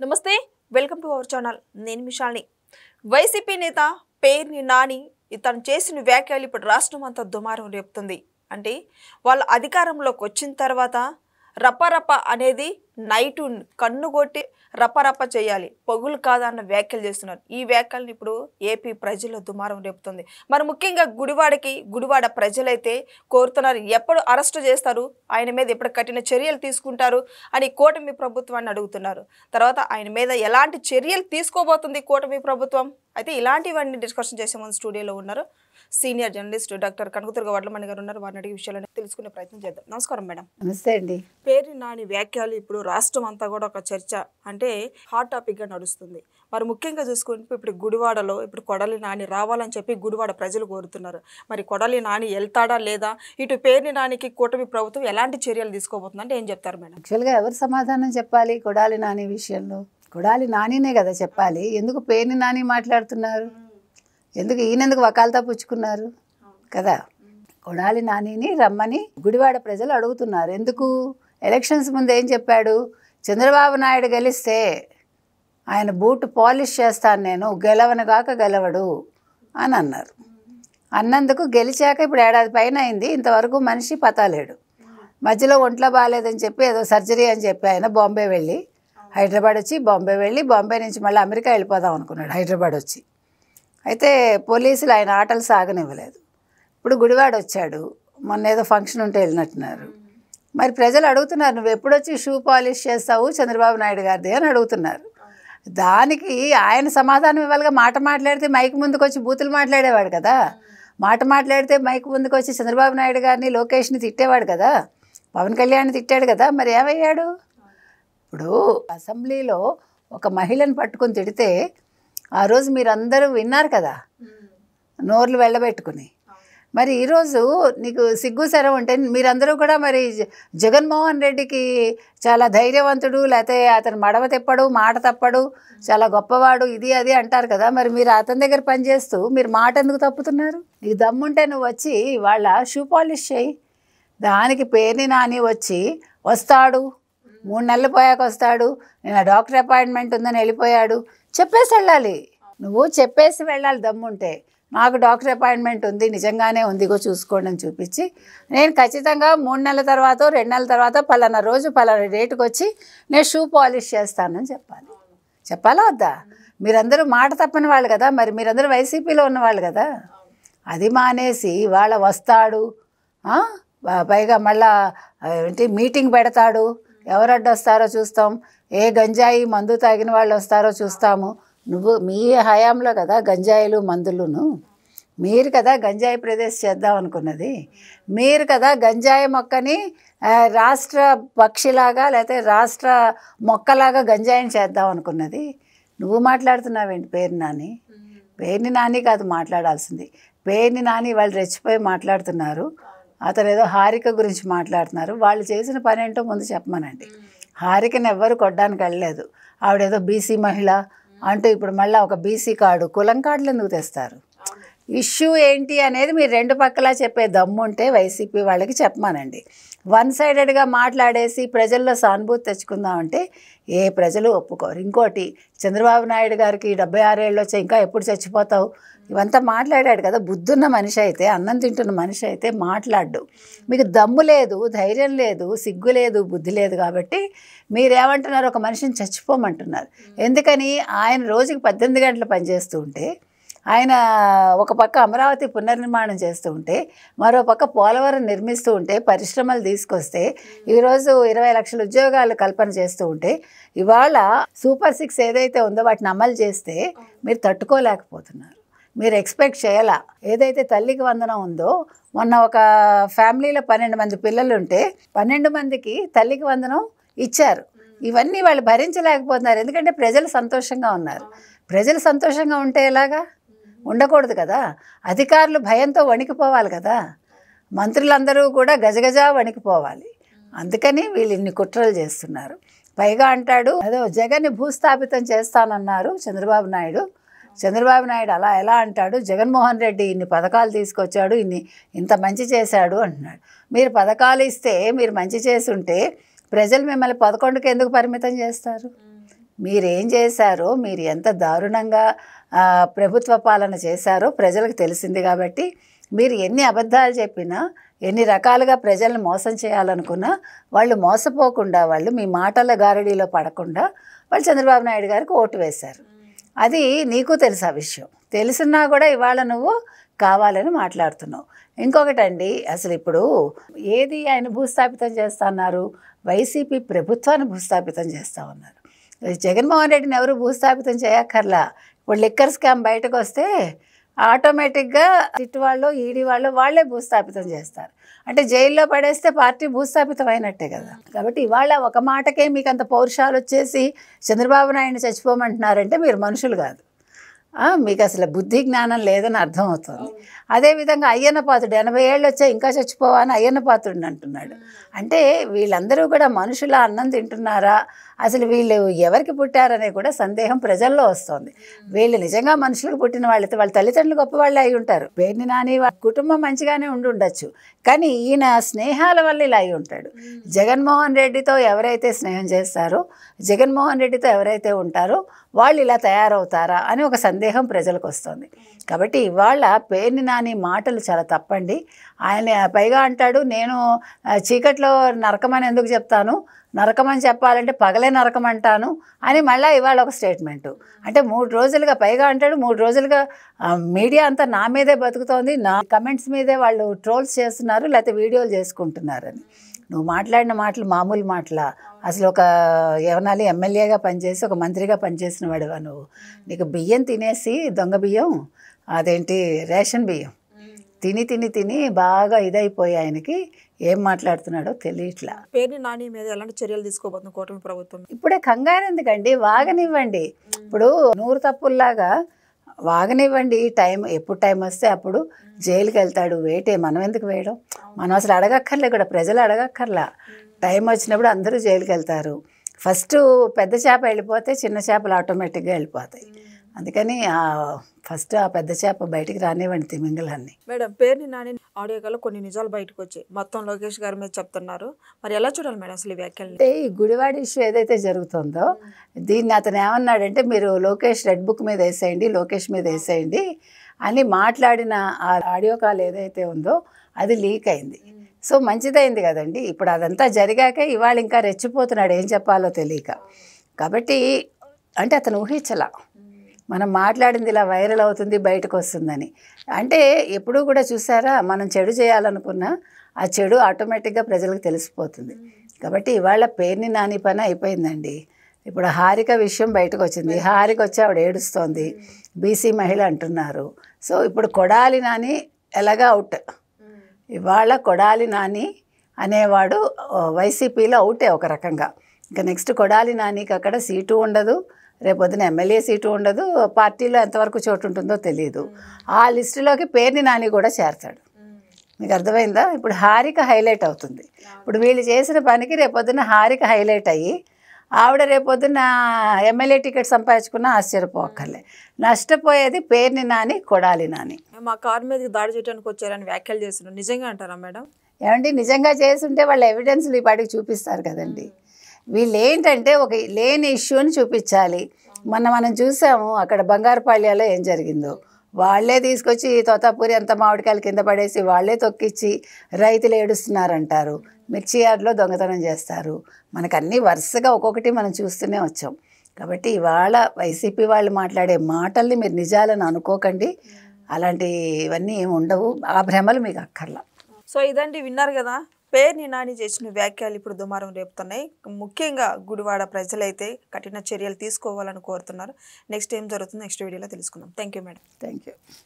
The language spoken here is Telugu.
నమస్తే వెల్కమ్ టు అవర్ ఛానల్ నేను మిషాల్ని వైసీపీ నేత పేర్ని నాని ఇతను చేసిన వ్యాఖ్యలు ఇప్పుడు రాష్ట్రం అంతా దుమారం రేపుతుంది అంటే వాళ్ళ అధికారంలోకి వచ్చిన తర్వాత రపరప అనేది నైటు కన్నుగొట్టి రపరప చేయాలి పగులు కాదన్న వ్యాఖ్యలు చేస్తున్నారు ఈ వ్యాఖ్యలను ఇప్పుడు ఏపీ ప్రజల్లో దుమారం రేపుతుంది మరి ముఖ్యంగా గుడివాడ ప్రజలైతే కోరుతున్నారు ఎప్పుడు అరెస్ట్ చేస్తారు ఆయన మీద ఎప్పుడు కఠిన చర్యలు తీసుకుంటారు అని కూటమి ప్రభుత్వాన్ని అడుగుతున్నారు తర్వాత ఆయన మీద ఎలాంటి చర్యలు తీసుకోబోతుంది కూటమి ప్రభుత్వం అయితే ఇలాంటివన్నీ డిస్కషన్ చేసే ముందు స్టూడియోలో ఉన్నారు senior journalist doctor Kanakadurga Vadlamani గారు ఉన్నారు వారిని అడిగే విషయాలను తెలుసుకునే ప్రయత్నం చేద్దాం నమస్కారం మేడం నమస్తే అండి పేర్ని నాని వ్యాఖ్యలు ఇప్పుడు రాష్ట్రం అంతా కూడా ఒక చర్చ అంటే హాట్ టాపిక్ గా నడుస్తుంది మరి ముఖ్యంగా చూసుకుంటే ఇప్పుడు గుడివాడలో ఇప్పుడు కొడాలి నాని రావాలని చెప్పి గుడివాడ ప్రజలు కోరుతున్నారు మరి కొడాలి నాని వెళ్తాడా లేదా ఇటు పేర్ని నానికి కూటమి ప్రభుత్వం ఎలాంటి చర్యలు తీసుకోబోతుంది అంటే ఏం చెప్తారు మేడం యాక్చువల్గా ఎవరు సమాధానం చెప్పాలి కొడాలి నాని విషయంలో కొడాలి నానినే కదా చెప్పాలి ఎందుకు పేర్ని నాని మాట్లాడుతున్నారు ఎందుకు ఈయనెందుకు వకాలతా పుచ్చుకున్నారు కదా కొడాలి నానిని రమ్మని గుడివాడ ప్రజలు అడుగుతున్నారు ఎందుకు ఎలక్షన్స్ ముందు ఏం చెప్పాడు చంద్రబాబు నాయుడు గెలిస్తే ఆయన బూట్ పాలిష్ చేస్తాను నేను గెలవనుగాక గెలవడు అని అన్నారు అన్నందుకు గెలిచాక ఇప్పుడు ఏడాది పైన అయింది ఇంతవరకు మనిషి పతాలేడు మధ్యలో ఒంట్లో బాగాలేదని చెప్పి ఏదో సర్జరీ అని చెప్పి ఆయన బాంబే వెళ్ళి హైదరాబాద్ వచ్చి బాంబే వెళ్ళి బాంబే నుంచి మళ్ళీ అమెరికా వెళ్ళిపోదాం అనుకున్నాడు హైదరాబాద్ వచ్చి అయితే పోలీసులు ఆయన ఆటలు సాగనివ్వలేదు ఇప్పుడు గుడివాడ వచ్చాడు మొన్న ఏదో ఫంక్షన్ ఉంటే వెళ్ళినట్టున్నారు మరి ప్రజలు అడుగుతున్నారు నువ్వు ఎప్పుడొచ్చి షూ పాలిష్ చేస్తావు చంద్రబాబు నాయుడు గారిది అని అడుగుతున్నారు దానికి ఆయన సమాధానం ఇవ్వాలిగా మాట మాట్లాడితే మైక్ ముందుకు వచ్చి బూతులు మాట్లాడేవాడు కదా మాట మాట్లాడితే మైక్ ముందుకు వచ్చి చంద్రబాబు నాయుడు గారిని లోకేష్ని తిట్టేవాడు కదా పవన్ కళ్యాణ్ని తిట్టాడు కదా మరి ఏమయ్యాడు ఇప్పుడు అసెంబ్లీలో ఒక మహిళను పట్టుకొని తిడితే ఆ రోజు మీరందరూ విన్నారు కదా నోర్లు వెళ్ళబెట్టుకుని మరి ఈరోజు నీకు సిగ్గు శరం ఉంటే మీరందరూ కూడా మరి జగన్మోహన్ రెడ్డికి చాలా ధైర్యవంతుడు లేకపోతే అతను మడవ తిప్పడు మాట తప్పడు చాలా గొప్పవాడు ఇది అది అంటారు కదా మరి మీరు అతని దగ్గర పనిచేస్తూ మీరు మాట ఎందుకు తప్పుతున్నారు నీకు దమ్ముంటే నువ్వు వచ్చి వాళ్ళ షూ పాలిష్ చేయి దానికి పేర్ని నాని వస్తాడు 3 నెలలు పోయాక వస్తాడు నేను డాక్టర్ అపాయింట్మెంట్ ఉందని వెళ్ళిపోయాడు చెప్పేసి వెళ్ళాలి నువ్వు చెప్పేసి వెళ్ళాలి దమ్ముంటే నాకు డాక్టర్ అపాయింట్మెంట్ ఉంది నిజంగానే ఉందిగో చూసుకోండి అని చూపించి నేను ఖచ్చితంగా 3 నెలల తర్వాత 2 నెలల తర్వాత పలానా రోజు పలానా డేట్కి వచ్చి నేను షూ పాలిష్ చేస్తానని చెప్పాలా వద్దా మీరందరూ మాట తప్పని వాళ్ళు కదా మరి మీరందరూ వైసీపీలో ఉన్నవాళ్ళు కదా అది మానేసి వాళ్ళ వస్తాడు పైగా మళ్ళా ఏంటి మీటింగ్ పెడతాడు ఎవరు అడ్డొస్తారో చూస్తాం ఏ గంజాయి మందు తాగిన వాళ్ళు వస్తారో చూస్తాము నువ్వు మీ హయాంలో కదా గంజాయిలు మందులును మీరు కదా గంజాయి ప్రదేశ్ చేద్దాం అనుకున్నది మీరు కదా గంజాయి మొక్కని రాష్ట్ర పక్షిలాగా లేకపోతే రాష్ట్ర మొక్కలాగా గంజాయిని చేద్దాం అనుకున్నది నువ్వు మాట్లాడుతున్నావేంటి పేర్ని నాని కాదు మాట్లాడాల్సింది పేర్ని నాని వాళ్ళు రెచ్చిపోయి మాట్లాడుతున్నారు అతను ఏదో హారిక గురించి మాట్లాడుతున్నారు వాళ్ళు చేసిన పని ఏంటో ముందు చెప్పమనండి హారికను ఎవ్వరు కొట్టడానికి వెళ్ళలేదు ఆవిడేదో బీసీ మహిళ అంటూ ఇప్పుడు మళ్ళీ ఒక బీసీ కార్డు కులం కార్డులు ఎందుకు తెస్తారు ఇష్యూ ఏంటి అనేది మీరు రెండు పక్కలా చెప్పే దమ్ముంటే వైసీపీ వాళ్ళకి చెప్పమానండి వన్ సైడెడ్గా మాట్లాడేసి ప్రజల్లో సానుభూతి తెచ్చుకుందామంటే ఏ ప్రజలు ఒప్పుకోరు ఇంకోటి చంద్రబాబు నాయుడు గారికి 76 ఏళ్ళు వచ్చాయి ఇంకా ఎప్పుడు చచ్చిపోతావు ఇవంతా మాట్లాడాడు కదా బుద్ధున్న మనిషి అయితే అన్నం తింటున్న మనిషి అయితే మాట్లాడు మీకు దమ్ము లేదు ధైర్యం లేదు సిగ్గు లేదు బుద్ధి లేదు కాబట్టి మీరేమంటున్నారు ఒక మనిషిని చచ్చిపోమంటున్నారు ఎందుకని ఆయన రోజుకి 18 గంటలు పనిచేస్తూ ఉంటే ఆయన ఒక పక్క అమరావతి పునర్నిర్మాణం చేస్తూ ఉంటే మరో పక్క పోలవరం నిర్మిస్తూ ఉంటే పరిశ్రమలు తీసుకొస్తే ఈరోజు 20 లక్షల ఉద్యోగాలు కల్పన చేస్తూ ఉంటే ఇవాళ సూపర్ 6 ఏదైతే ఉందో వాటిని అమలు చేస్తే మీరు తట్టుకోలేకపోతున్నారు మీరు ఎక్స్పెక్ట్ చేయాలా ఏదైతే తల్లికి వందనం ఉందో మొన్న ఒక ఫ్యామిలీలో 12 మంది పిల్లలు ఉంటే 12 మందికి తల్లికి వందనం ఇచ్చారు ఇవన్నీ వాళ్ళు భరించలేకపోతున్నారు ఎందుకంటే ప్రజలు సంతోషంగా ఉన్నారు ప్రజలు సంతోషంగా ఉంటే ఎలాగా ఉండకూడదు కదా అధికారులు భయంతో వణికిపోవాలి కదా మంత్రులందరూ కూడా గజగజ వణికిపోవాలి అందుకని వీళ్ళు ఇన్ని కుట్రలు చేస్తున్నారు పైగా అంటాడు అదో జగన్ని భూస్థాపితం చేస్తానన్నారు చంద్రబాబు నాయుడు అలా ఎలా అంటాడు జగన్మోహన్ రెడ్డి ఇన్ని పథకాలు తీసుకొచ్చాడు ఇంత మంచి చేశాడు అంటున్నాడు మీరు పథకాలు ఇస్తే మీరు మంచి చేస్తుంటే ప్రజలు మిమ్మల్ని 11కి ఎందుకు పరిమితం చేస్తారు మీరేం చేశారో, మీరు ఎంత దారుణంగా ప్రభుత్వ పాలన చేశారో ప్రజలకు తెలిసింది. కాబట్టి మీరు ఎన్ని అబద్ధాలు చెప్పినా, ఎన్ని రకాలుగా ప్రజల్ని మోసం చేయాలనుకున్నా వాళ్ళు మోసపోకుండా, వాళ్ళు మీ మాటల గారడీలో పడకుండా వాళ్ళు చంద్రబాబు నాయుడు గారికి ఓటు వేశారు. అది నీకు తెలుసు ఆ విషయం. తెలిసినా కూడా ఇవాళ నువ్వు కావాలని మాట్లాడుతున్నావు. ఇంకొకటండి, అసలు ఇప్పుడు ఏది ఆయన భూస్థాపితం చేస్తున్నారు? వైసీపీ ప్రభుత్వాన్ని భూస్థాపితం చేస్తూ ఉన్నారు. జగన్మోహన్ రెడ్డిని ఎవరు భూస్థాపితం చేయక్కర్లా. ఇప్పుడు లిక్కర్ స్కామ్ బయటకు వస్తే ఆటోమేటిక్గా సిట్ వాళ్ళు, ఈడీ వాళ్ళు వాళ్ళే భూస్థాపితం చేస్తారు. అంటే జైల్లో పడేస్తే పార్టీ భూస్థాపితం అయినట్టే కదా. కాబట్టి ఇవాళ ఒక మాటకే మీకు అంత పౌరుషాలు వచ్చేసి చంద్రబాబు నాయుడిని చచ్చిపోమంటున్నారంటే మీరు మనుషులు కాదు. మీకు అసలు బుద్ధి జ్ఞానం లేదని అర్థమవుతుంది. అదేవిధంగా అయ్యన్న పాత్రుడు 80 ఏళ్ళు వచ్చా ఇంకా చచ్చిపోవా అని అయ్యన్న పాత్రుడిని అంటున్నాడు. అంటే వీళ్ళందరూ కూడా మనుషుల అన్నం తింటున్నారా, అసలు వీళ్ళు ఎవరికి పుట్టారనే కూడా సందేహం ప్రజల్లో వస్తుంది. వీళ్ళు నిజంగా మనుషులకు పుట్టిన వాళ్ళైతే వాళ్ళ తల్లిదండ్రులు గొప్ప వాళ్ళే అయి ఉంటారు. పేర్ని నాని వాళ్ళ కుటుంబం మంచిగానే ఉండొచ్చు, కానీ ఈయన స్నేహాల వల్ల ఇలా అయి ఉంటాడు. జగన్మోహన్ రెడ్డితో ఎవరైతే స్నేహం చేస్తారో, జగన్మోహన్ రెడ్డితో ఎవరైతే ఉంటారో వాళ్ళు ఇలా తయారవుతారా అని ఒక సందేహం ప్రజలకు వస్తుంది. కాబట్టి ఇవాళ పేర్ని నాని మాటలు చాలా తప్పండి. ఆయన పైగా అంటాడు, నేను చీకట్లో నరకమని ఎందుకు చెప్తాను, నరకమని చెప్పాలంటే పగలే నరకం అంటాను అని మళ్ళీ ఇవాళ ఒక స్టేట్మెంటు. అంటే 3 రోజులుగా పైగా అంటాడు, 3 రోజులుగా మీడియా అంతా నా మీదే బతుకుతోంది, నా కమెంట్స్ మీదే వాళ్ళు ట్రోల్స్ చేస్తున్నారు, లేకపోతే వీడియోలు చేసుకుంటున్నారని. నువ్వు మాట్లాడిన మాటలు మామూలు మాటలా? అసలు ఒక ఏమనాలి, ఎమ్మెల్యేగా పనిచేసి ఒక మంత్రిగా పనిచేసిన వాడివా నువ్వు? నీకు బియ్యం తినేసి, దొంగ బియ్యం, అదేంటి రేషన్ బియ్యం తిని తిని తిని బాగా ఇదైపోయి ఆయనకి ఏం మాట్లాడుతున్నాడో తెలియట్లా. పేర్ని నాని మీద ఎలాంటి చర్యలు తీసుకోబోతుంది కూటమి ప్రభుత్వం? ఇప్పుడే కంగారు ఎందుకండి, వాగనివ్వండి. ఇప్పుడు 100 తప్పుల్లాగా వాగనివ్వండి. ఎప్పుడు టైం వస్తే అప్పుడు జైలుకి వెళ్తాడు. వేటే మనం ఎందుకు వేయడం? మనం అసలు అడగక్కర్లే కూడా, ప్రజలు అడగక్కర్లా. టైం వచ్చినప్పుడు అందరూ జైలుకి వెళ్తారు. ఫస్ట్ పెద్ద చేప వెళ్ళిపోతే చిన్న చేపలు ఆటోమేటిక్గా వెళ్ళిపోతాయి. అందుకని ఫస్ట్ ఆ పెద్ద చేప బయటికి రానివ్వండి తిమింగలాన్ని. మేడం, పేర్ని నాని ఆడియో కాల్లో కొన్ని నిజాలు బయటకు వచ్చాయి, మొత్తం లోకేష్ గారి మీద చెప్తున్నారు. మరి ఎలా చూడాలి మేడం అసలు ఈ వ్యాఖ్యలు? అంటే ఈ గుడివాడ ఇష్యూ ఏదైతే జరుగుతుందో దీన్ని అతను ఏమన్నాడంటే, మీరు లోకేష్ రెడ్ బుక్ మీద వేసేయండి, లోకేష్ మీద వేసేయండి అని మాట్లాడిన ఆ ఆడియో కాల్ ఏదైతే ఉందో అది లీక్ అయింది. సో మంచిదైంది కదండి. ఇప్పుడు అదంతా జరిగాక ఇవాళ ఇంకా రెచ్చిపోతున్నాడు, ఏం చెప్పాలో తెలియక. కాబట్టి అంటే అతను ఊహించలా మనం మాట్లాడింది ఇలా వైరల్ అవుతుంది, బయటకు వస్తుందని. అంటే ఎప్పుడూ కూడా చూసారా, మనం చెడు చేయాలనుకున్నా ఆ చెడు ఆటోమేటిక్గా ప్రజలకు తెలిసిపోతుంది. కాబట్టి ఇవాళ పేర్ని నాని పని అయిపోయిందండి. ఇప్పుడు హారిక విషయం బయటకు వచ్చింది. హారిక వచ్చి ఆవిడ ఏడుస్తోంది, బీసీ మహిళ అంటున్నారు. సో ఇప్పుడు కొడాలి నాని ఎలాగా అవుట్. ఇవాళ కొడాలి నాని అనేవాడు వైసీపీలో అవుటే ఒక రకంగా. ఇంకా నెక్స్ట్ కొడాలి నానికి అక్కడ సీటు ఉండదు, రేపొద్దున ఎమ్మెల్యే సీటు ఉండదు, పార్టీలో ఎంతవరకు చోటు ఉంటుందో తెలియదు. ఆ లిస్టులోకి పేర్ని నాని కూడా చేరతాడు. మీకు అర్థమైందా? ఇప్పుడు హారిక హైలైట్ అవుతుంది. ఇప్పుడు వీళ్ళు చేసిన పనికి రేపొద్దున హారిక హైలైట్ అయ్యి ఆవిడ రేపొద్దున ఎమ్మెల్యే టికెట్ సంపాదించుకున్నా ఆశ్చర్యపోక్కర్లే. నష్టపోయేది పేర్ని నాని, కొడాలి నాని. మా కారు మీద దాడి చేయడానికి వచ్చారని వ్యాఖ్యలు చేస్తున్నారు, నిజంగా అంటారా మేడం? ఏమండి, నిజంగా చేస్తుంటే వాళ్ళ ఎవిడెన్స్లు ఈ పాటికి చూపిస్తారు కదండి. వీళ్ళు ఏంటంటే ఒక లేని ఇష్యూని చూపించాలి. మనం చూసాము అక్కడ బంగారుపాళ్యాలో ఏం జరిగిందో. వాళ్ళే తీసుకొచ్చి తోతాపూరి అంత మామిడికాయలు కింద పడేసి వాళ్ళే తొక్కిచ్చి రైతులు ఏడుస్తున్నారంటారు, మిర్చి యార్డ్లో దొంగతనం చేస్తారు. మనకు అన్నీ వరుసగా ఒక్కొక్కటి మనం చూస్తూనే వచ్చాం. కాబట్టి ఇవాళ వైసీపీ వాళ్ళు మాట్లాడే మాటల్ని మీరు నిజాలను అనుకోకండి. అలాంటివన్నీ ఏమి ఉండవు, ఆ భ్రమలు మీకు అక్కర్లా. సో ఇదండి, విన్నారు కదా, పేర్ని నాని చేసిన వ్యాఖ్యలు ఇప్పుడు దుమారం రేపుతున్నాయి. ముఖ్యంగా గుడివాడ ప్రజలైతే కఠిన చర్యలు తీసుకోవాలని కోరుతున్నారు. నెక్స్ట్ ఏం జరుగుతుందో నెక్స్ట్ వీడియోలో తెలుసుకుందాం. Thank you madam. Thank you.